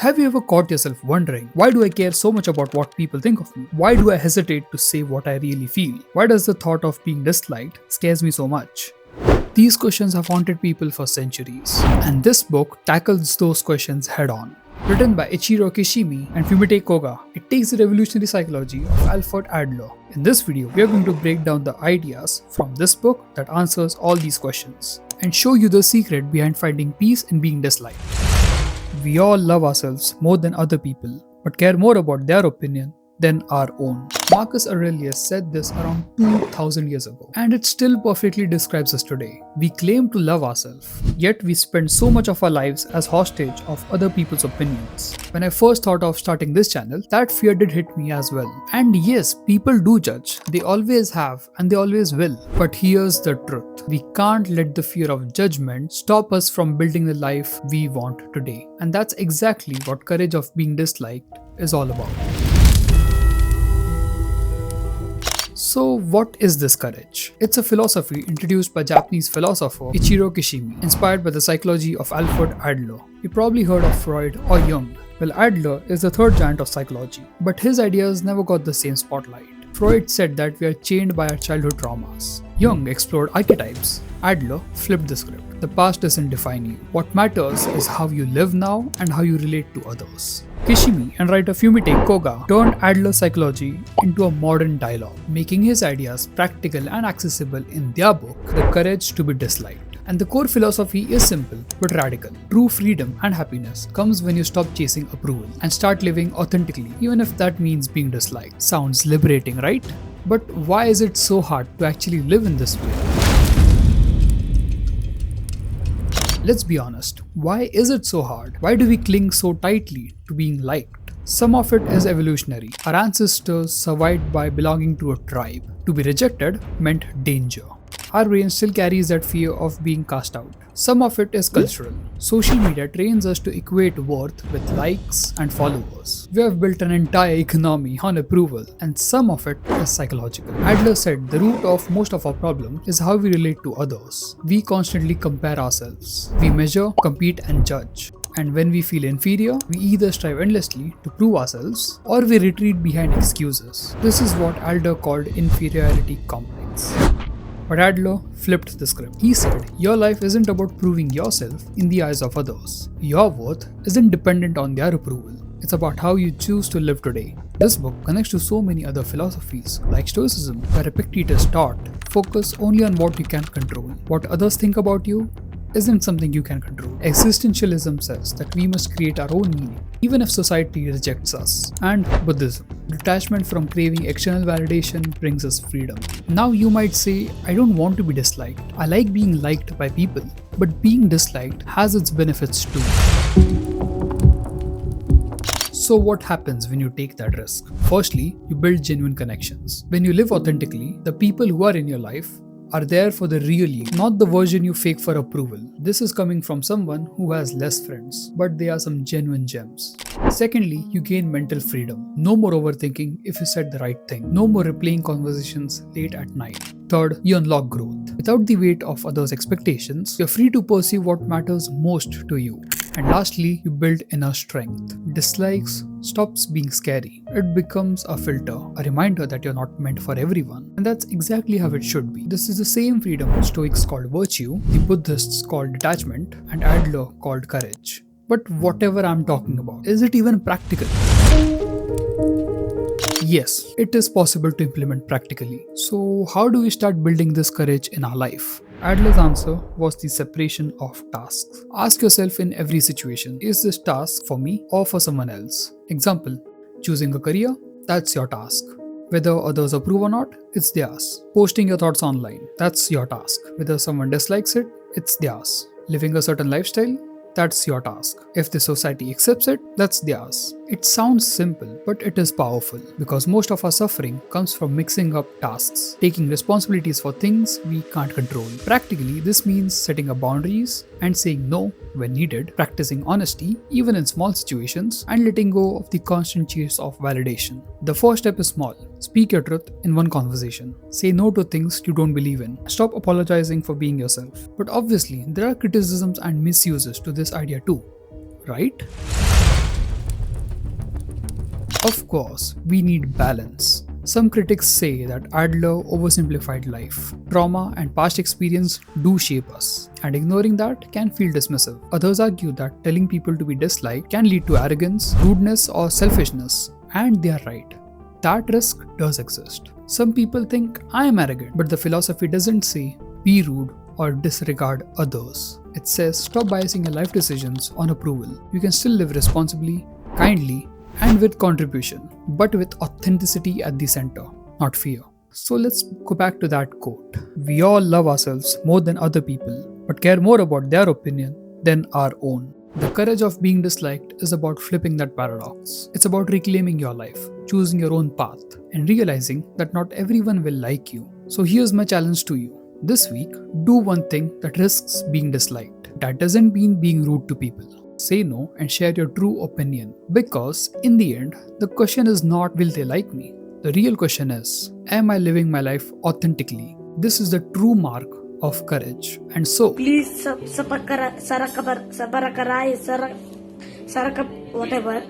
Have you ever caught yourself wondering, why do I care so much about what people think of me? Why do I hesitate to say what I really feel? Why does the thought of being disliked scares me so much? These questions have haunted people for centuries, and this book tackles those questions head on. Written by Ichiro Kishimi and Fumitake Koga, it takes the revolutionary psychology of Alfred Adler. In this video, we are going to break down the ideas from this book that answers all these questions, and show you the secret behind finding peace in being disliked. We all love ourselves more than other people, but care more about their opinion than our own. Marcus Aurelius said this around 2000 years ago, and it still perfectly describes us today. We claim to love ourselves, yet we spend so much of our lives as hostage of other people's opinions. When I first thought of starting this channel, that fear did hit me as well. And yes, people do judge. They always have and they always will. But here's the truth. We can't let the fear of judgment stop us from building the life we want today. And that's exactly what courage of being disliked is all about. So what is this courage? It's a philosophy introduced by Japanese philosopher Ichiro Kishimi, inspired by the psychology of Alfred Adler. You probably heard of Freud or Jung. Well, Adler is the third giant of psychology, but his ideas never got the same spotlight. Freud said that we are chained by our childhood traumas. Jung explored archetypes. Adler flipped the script. The past doesn't define you. What matters is how you live now and how you relate to others. Kishimi and writer Fumitake Koga turned Adler's psychology into a modern dialogue, making his ideas practical and accessible in their book, The Courage to be Disliked. And the core philosophy is simple but radical. True freedom and happiness comes when you stop chasing approval and start living authentically, even if that means being disliked. Sounds liberating, right? But why is it so hard to actually live in this way? Let's be honest, why is it so hard? Why do we cling so tightly to being liked? Some of it is evolutionary. Our ancestors survived by belonging to a tribe. To be rejected meant danger. Our brain still carries that fear of being cast out. Some of it is cultural. Social media trains us to equate worth with likes and followers. We have built an entire economy on approval, and some of it is psychological. Adler said the root of most of our problems is how we relate to others. We constantly compare ourselves. We measure, compete, and judge. And when we feel inferior, we either strive endlessly to prove ourselves or we retreat behind excuses. This is what Adler called inferiority complex. But Adler flipped the script. He said, your life isn't about proving yourself in the eyes of others. Your worth isn't dependent on their approval. It's about how you choose to live today. This book connects to so many other philosophies, like Stoicism, where Epictetus taught, focus only on what you can control. What others think about you isn't something you can control. Existentialism says that we must create our own meaning, even if society rejects us. And Buddhism, detachment from craving external validation, brings us freedom. Now you might say, I don't want to be disliked. I like being liked by people. But being disliked has its benefits too. So what happens when you take that risk? Firstly, you build genuine connections. When you live authentically, the people who are in your life are there for the real you, not the version you fake for approval. This is coming from someone who has less friends, but they are some genuine gems. Secondly, you gain mental freedom. No more overthinking if you said the right thing. No more replaying conversations late at night. Third, you unlock growth. Without the weight of others' expectations, you're free to perceive what matters most to you. And lastly, you build inner strength. Dislikes stops being scary. It becomes a filter, a reminder that you're not meant for everyone. And that's exactly how it should be. This is the same freedom Stoics called virtue, the Buddhists called detachment, and Adler called courage. But whatever I'm talking about, is it even practical? Yes, it is possible to implement practically. So how do we start building this courage in our life? Adler's answer was the separation of tasks. Ask yourself in every situation, is this task for me or for someone else? Example, choosing a career, that's your task. Whether others approve or not, it's theirs. Posting your thoughts online, that's your task. Whether someone dislikes it, it's theirs. Living a certain lifestyle, that's your task. If the society accepts it, that's theirs. It sounds simple, but it is powerful because most of our suffering comes from mixing up tasks, taking responsibilities for things we can't control. Practically, this means setting up boundaries and saying no when needed, practicing honesty even in small situations, and letting go of the constant chase of validation. The first step is small. Speak your truth in one conversation. Say no to things you don't believe in. Stop apologizing for being yourself. But obviously, there are criticisms and misuses to this idea too, right? Of course, we need balance. Some critics say that Adler oversimplified life. Trauma and past experience do shape us, and ignoring that can feel dismissive. Others argue that telling people to be disliked can lead to arrogance, rudeness, or selfishness, and they are right. That risk does exist. Some people think I am arrogant, but the philosophy doesn't say be rude or disregard others. It says stop biasing your life decisions on approval. You can still live responsibly, kindly, and with contribution, but with authenticity at the center, not fear. So let's go back to that quote. We all love ourselves more than other people, but care more about their opinion than our own. The courage of being disliked is about flipping that paradox. It's about reclaiming your life, choosing your own path, and realizing that not everyone will like you. So here's my challenge to you. This week, do one thing that risks being disliked. That doesn't mean being rude to people. Say no and share your true opinion. Because in the end, the question is not will they like me? The real question is, am I living my life authentically? This is the true mark of courage. And so, please whatever.